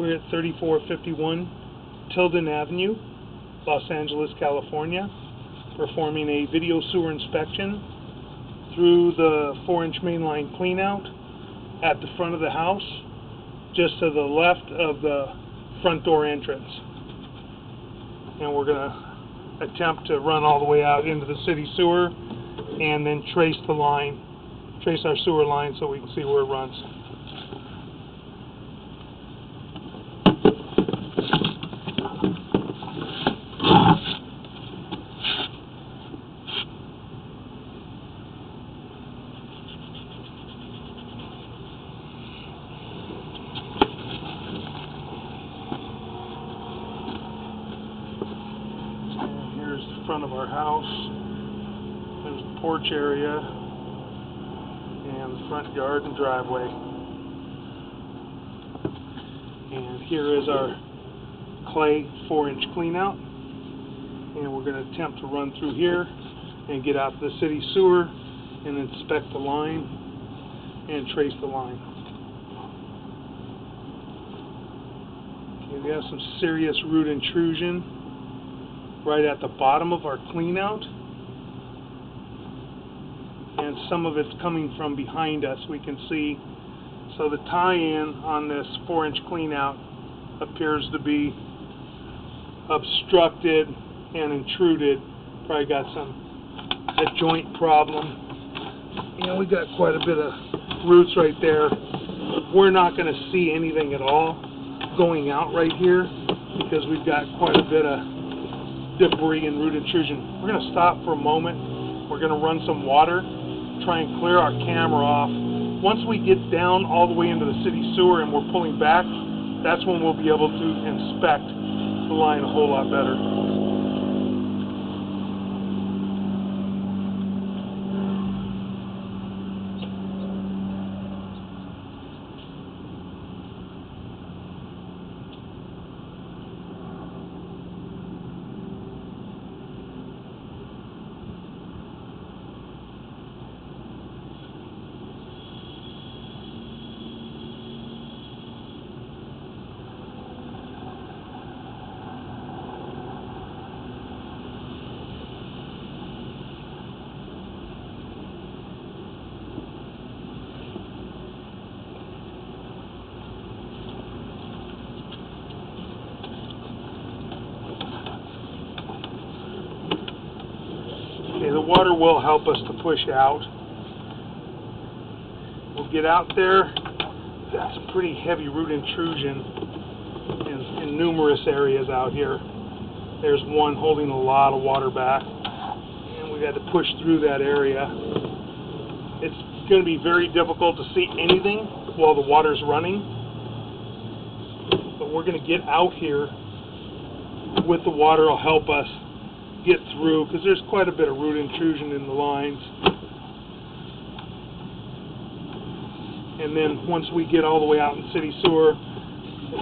We're at 3451 Tilden Avenue, Los Angeles, California, performing a video sewer inspection through the 4-inch mainline cleanout at the front of the house, just to the left of the front door entrance. And we're going to attempt to run all the way out into the city sewer and then trace our sewer line so we can see where it runs. Front of our house. There's the porch area and the front yard and driveway. And here is our clay 4-inch cleanout. And we're going to attempt to run through here and get out to the city sewer and inspect the line and trace the line. Okay, we have some serious root intrusion right at the bottom of our cleanout, and some of it's coming from behind us, we can see. So the tie-in on this 4-inch cleanout appears to be obstructed and intruded. Probably got a joint problem. And we got quite a bit of roots right there. We're not going to see anything at all going out right here because we've got quite a bit of debris and root intrusion. We're going to stop for a moment. We're going to run some water, try and clear our camera off. Once we get down all the way into the city sewer and we're pulling back, that's when we'll be able to inspect the line a whole lot better. Okay, the water will help us to push out. We'll get out there. That's a pretty heavy root intrusion in numerous areas out here. There's one holding a lot of water back, and we've had to push through that area. It's going to be very difficult to see anything while the water's running, but we're going to get out here with the water. Will help us get through because there's quite a bit of root intrusion in the lines. And then once we get all the way out in city sewer,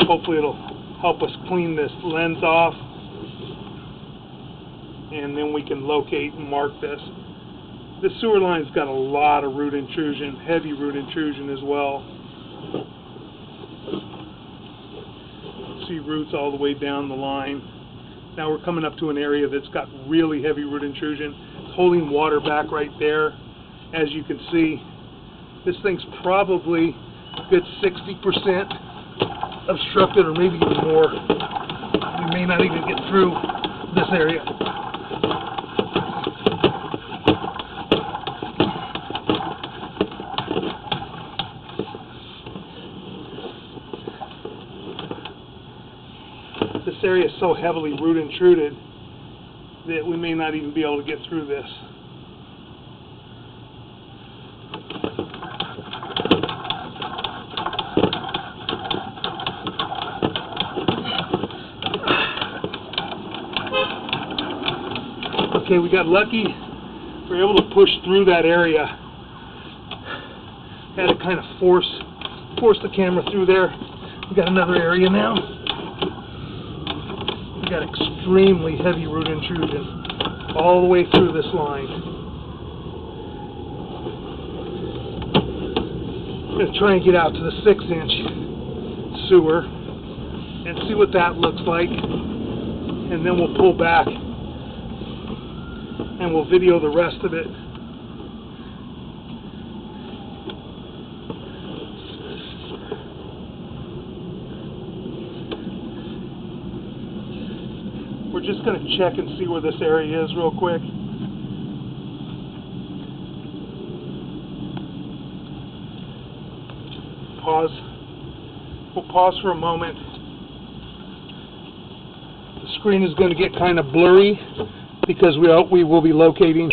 hopefully it'll help us clean this lens off, and then we can locate and mark this. The sewer line's got a lot of root intrusion, heavy root intrusion as well. See roots all the way down the line. Now we're coming up to an area that's got really heavy root intrusion. It's holding water back right there. As you can see, this thing's probably a good 60% obstructed, or maybe even more. We may not even get through this area. This area is so heavily root intruded that we may not even be able to get through this. Okay, we got lucky. We were able to push through that area. Had to kind of force the camera through there. We got another area now. We got extremely heavy root intrusion all the way through this line. I'm going to try and get out to the 6-inch sewer. and see what that looks like, and then we'll pull back and we'll video the rest of it. We're just going to check and see where this area is real quick. Pause. We'll pause for a moment. The screen is going to get kind of blurry because we will be locating.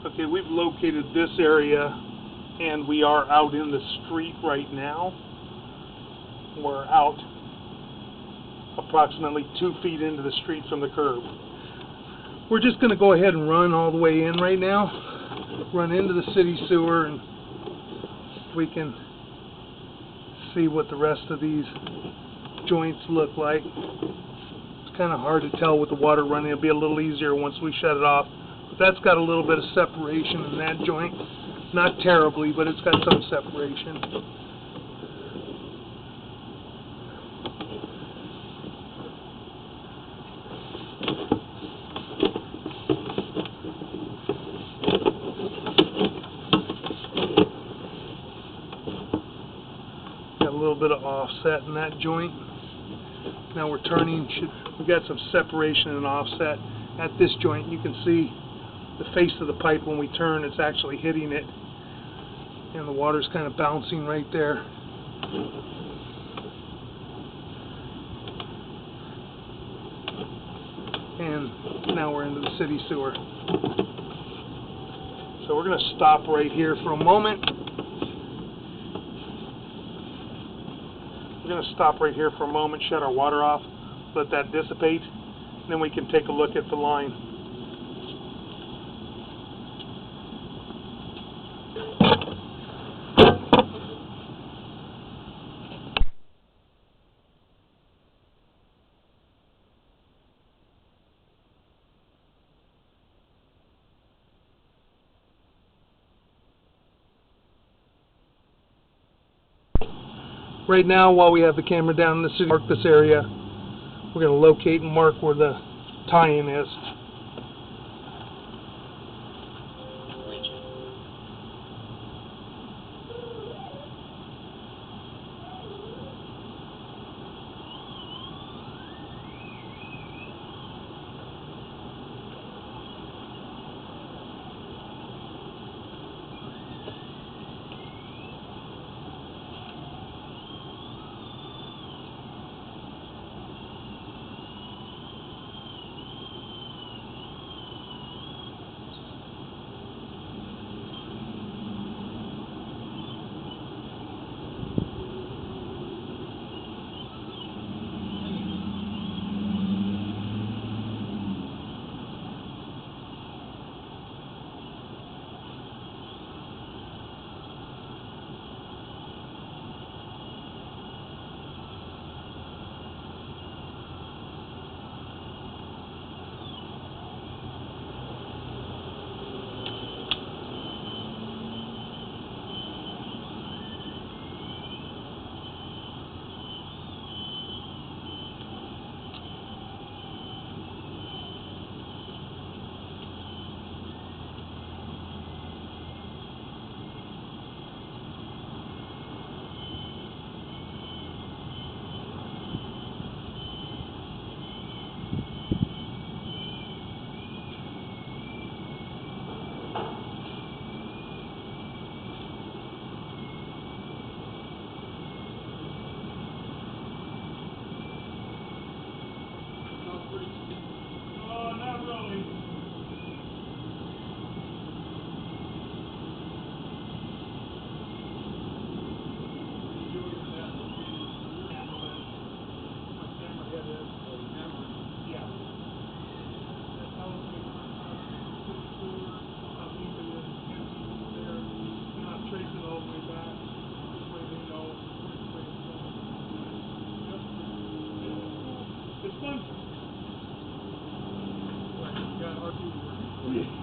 Okay, we've located this area and we are out in the street right now. We're out approximately 2 feet into the street from the curb. We're just going to go ahead and run all the way in right now, run into the city sewer, and we can see what the rest of these joints look like. It's kind of hard to tell with the water running. It'll be a little easier once we shut it off. But that's got a little bit of separation in that joint. Not terribly, but it's got some separation. Got a little bit of offset in that joint. Now we're turning. We've got some separation and offset at this joint. You can see the face of the pipe when we turn. It's actually hitting it, and the water's kind of bouncing right there. And now we're into the city sewer. So we're going to stop right here for a moment. We're going to stop right here for a moment, shut our water off, let that dissipate, and then we can take a look at the line. Right now, while we have the camera down in the city, mark this area. We're going to locate and mark where the tie-in is.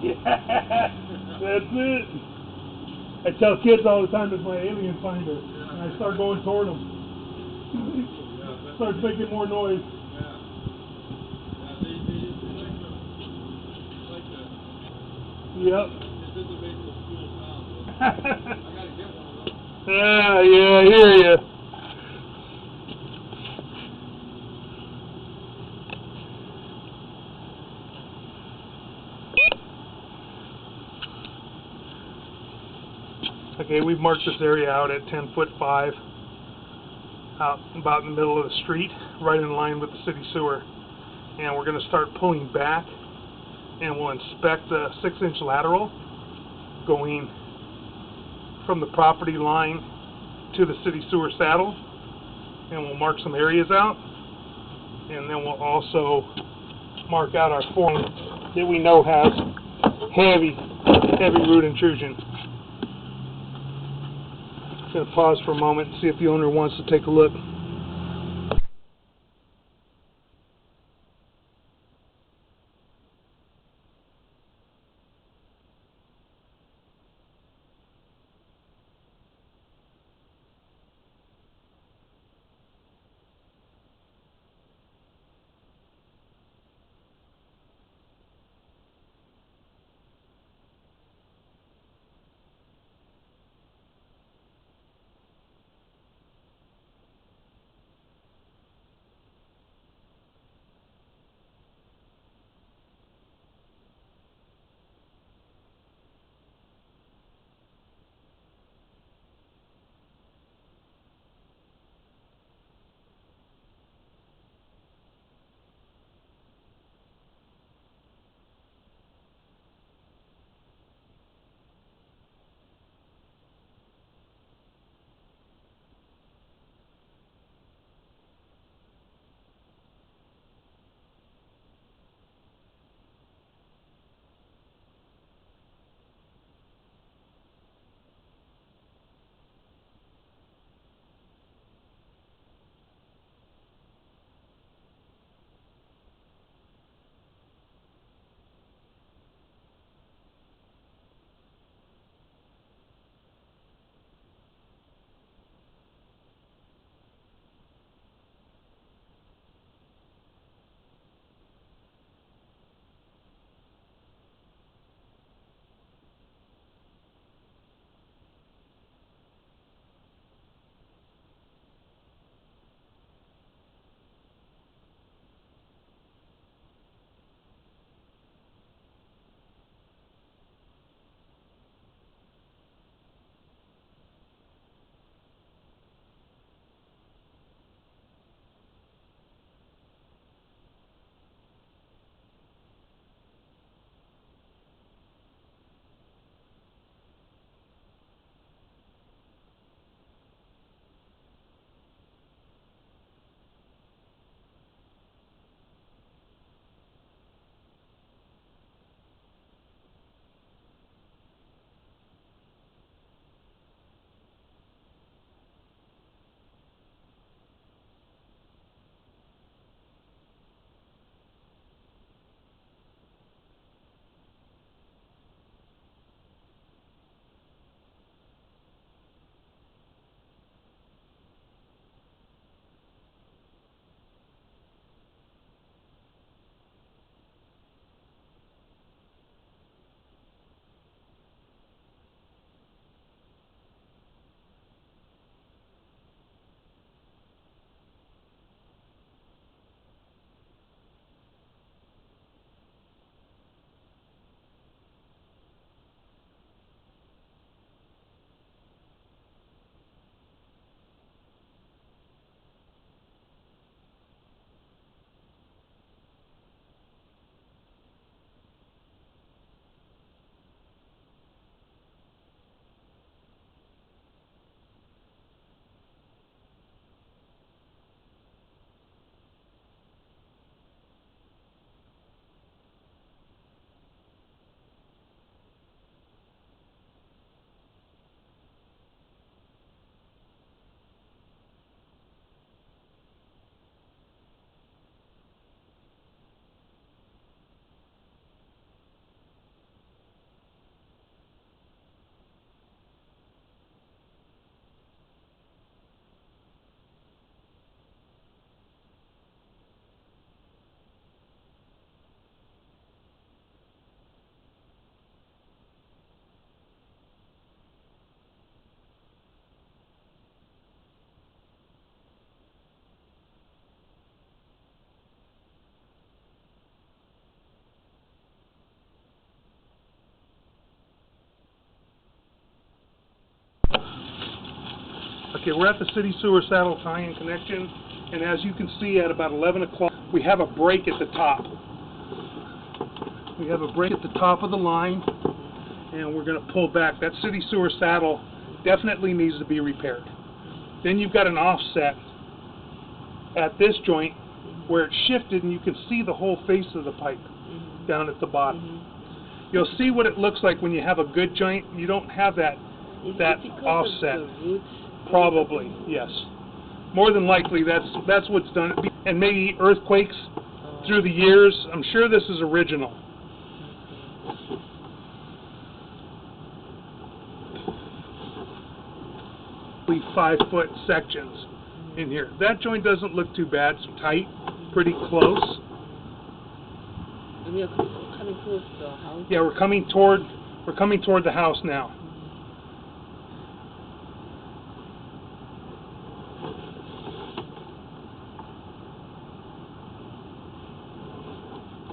Yeah, that's it. I tell kids all the time it's my alien finder, and I start going toward them. Start making more noise. Yep. Yeah, I hear you. Okay, we've marked this area out at 10'5", out about in the middle of the street, right in line with the city sewer. And we're going to start pulling back, and we'll inspect the 6-inch lateral going from the property line to the city sewer saddle, and we'll mark some areas out, and then we'll also mark out our form that we know has heavy root intrusion. I'm going to pause for a moment and see if the owner wants to take a look. Okay, we're at the city sewer saddle tie-in connection, and as you can see at about 11 o'clock, we have a break at the top. We have a break at the top of the line, and we're going to pull back. That city sewer saddle definitely needs to be repaired. Then you've got an offset at this joint where it's shifted, and you can see the whole face of the pipe down at the bottom. You'll see what it looks like when you have a good joint. You don't have that offset. Probably, yes. More than likely, that's what's done it. And maybe earthquakes through the years. I'm sure this is original. 5-foot sections in here. That joint doesn't look too bad. It's tight, pretty close. And we are coming close to the house. Yeah, we're coming toward the house now.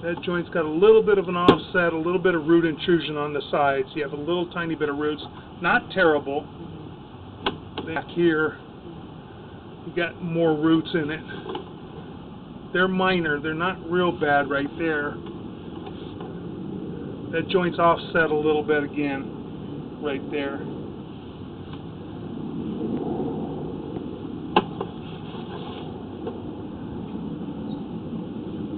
That joint's got a little bit of an offset, a little bit of root intrusion on the sides. You have a little tiny bit of roots. Not terrible. Back here, you got more roots in it. They're minor. They're not real bad right there. That joint's offset a little bit again, right there.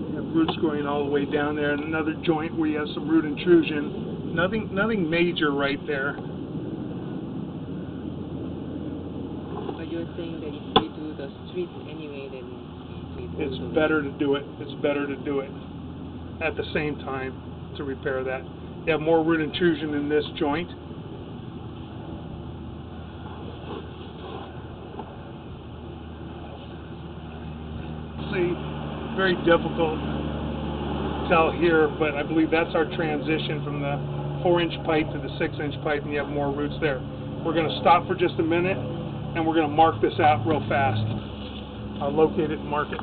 You have roots going all the way down there, and another joint where you have some root intrusion. Nothing major right there. But you're saying that if we do the street anyway, then it's better to do it. It's better to do it at the same time to repair that. You have more root intrusion in this joint. See, very difficult to tell here, but I believe that's our transition from the 4-inch pipe to the 6-inch pipe, and you have more roots there. We're going to stop for just a minute, and we're going to mark this out real fast. I'll locate it and mark it.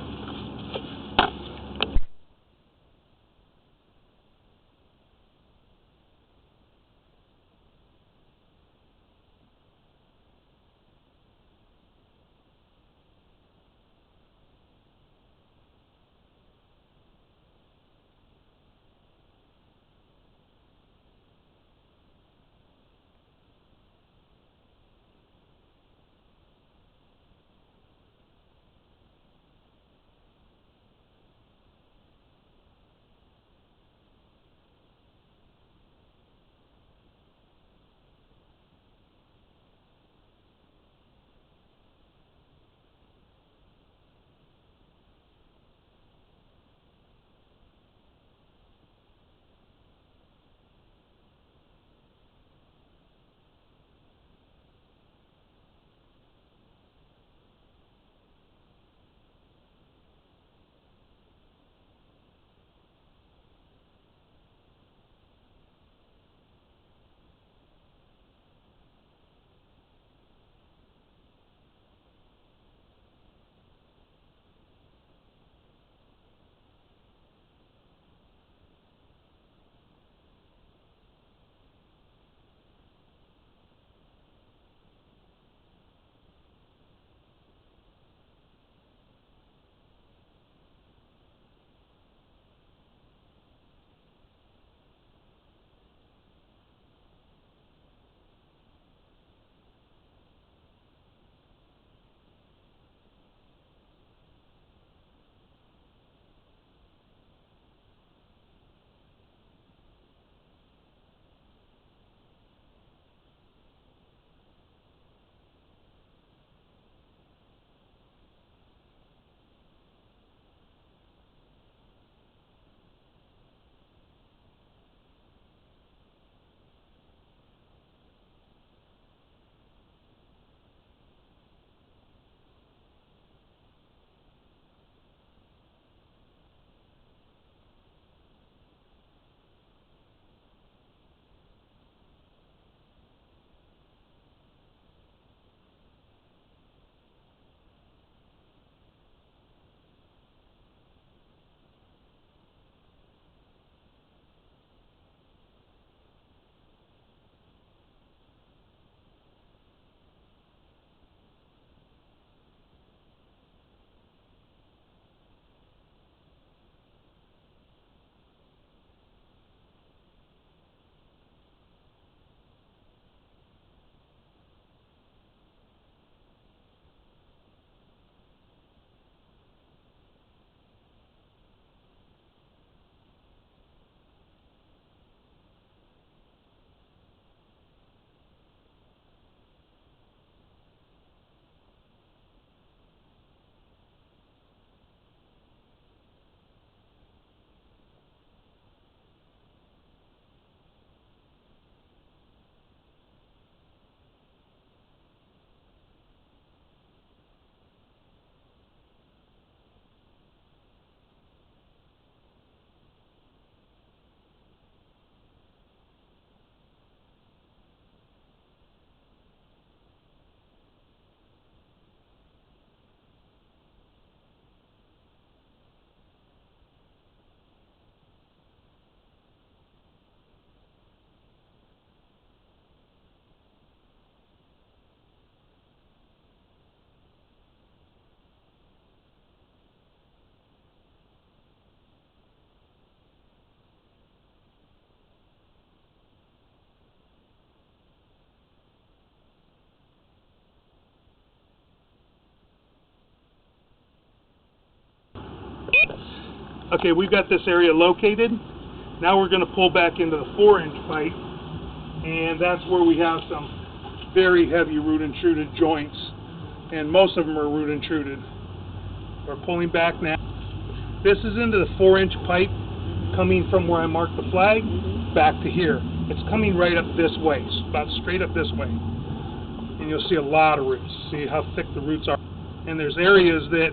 Okay, we've got this area located. Now we're going to pull back into the 4-inch pipe, and that's where we have some very heavy root intruded joints, and most of them are root intruded. We're pulling back now. This is into the 4-inch pipe, coming from where I marked the flag back to here. It's coming right up this way, about straight up this way. And you'll see a lot of roots. See how thick the roots are. And there's areas that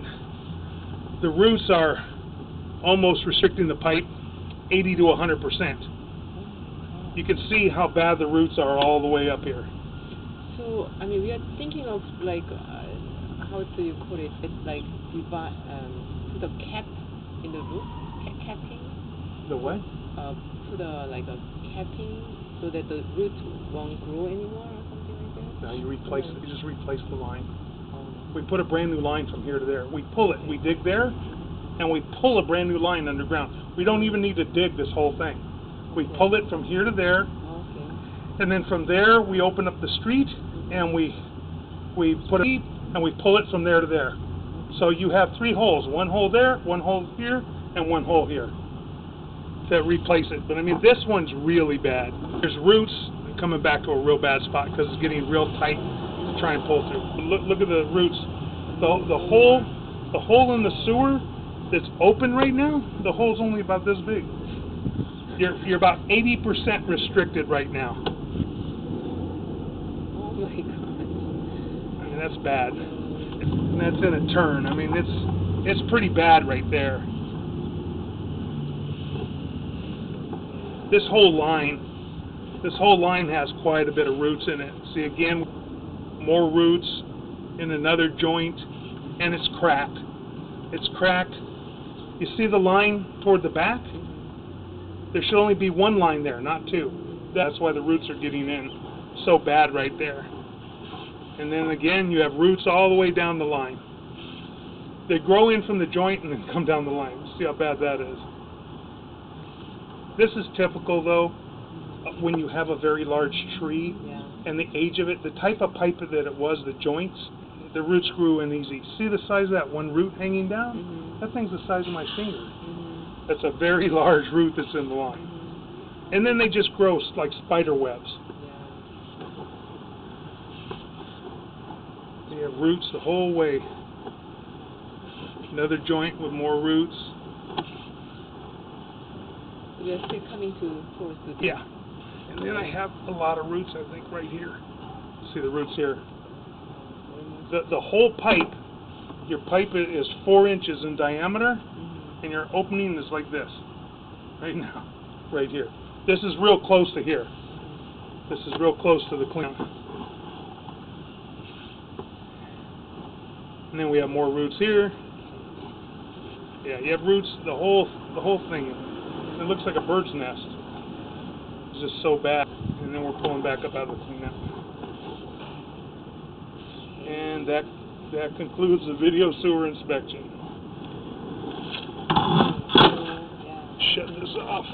the roots are almost restricting the pipe 80 to 100%. You can see how bad the roots are all the way up here. So, I mean, we are thinking of like, how do you call it? It's like put a cap in the roof, capping. The what? Put like a capping so that the roots won't grow anymore or something like that. No, you replace it. You just replace the line. We put a brand new line from here to there. We pull it. We dig there, and we pull a brand new line underground. We don't even need to dig this whole thing. We pull it from here to there, and then from there we open up the street, and we put it, and we pull it from there to there. So you have 3 holes. 1 hole there, 1 hole here, and 1 hole here to replace it. But I mean, this one's really bad. There's roots coming back to a real bad spot because it's getting real tight to try and pull through. Look at the roots. The hole in the sewer that's open right now, the hole's only about this big. You're about 80% restricted right now. Oh my God. I mean, that's bad. And that's in a turn. I mean, it's pretty bad right there. This whole line has quite a bit of roots in it. See, again, more roots in another joint, and it's cracked. It's cracked. You see the line toward the back? There should only be 1 line there, not 2. That's why the roots are getting in so bad right there. And then again, you have roots all the way down the line. They grow in from the joint and then come down the line. See how bad that is. This is typical, though, when you have a very large tree and the age of it, the type of pipe that it was, the joints, the roots grew in easy. See the size of that one root hanging down? That thing's the size of my finger. That's a very large root that's in the line. And then they just grow like spider webs. They have roots the whole way. Another joint with more roots. We are still coming towards the Yeah. And then I have a lot of roots, I think, right here. See the roots here? The whole pipe, your pipe is 4 inches in diameter, and your opening is like this, right now, right here. This is real close to here. This is real close to the clean. And then we have more roots here. Yeah, you have roots, the whole thing. It looks like a bird's nest. It's just so bad. And then we're pulling back up out of the cleanup. And that concludes the video sewer inspection. Shut this off.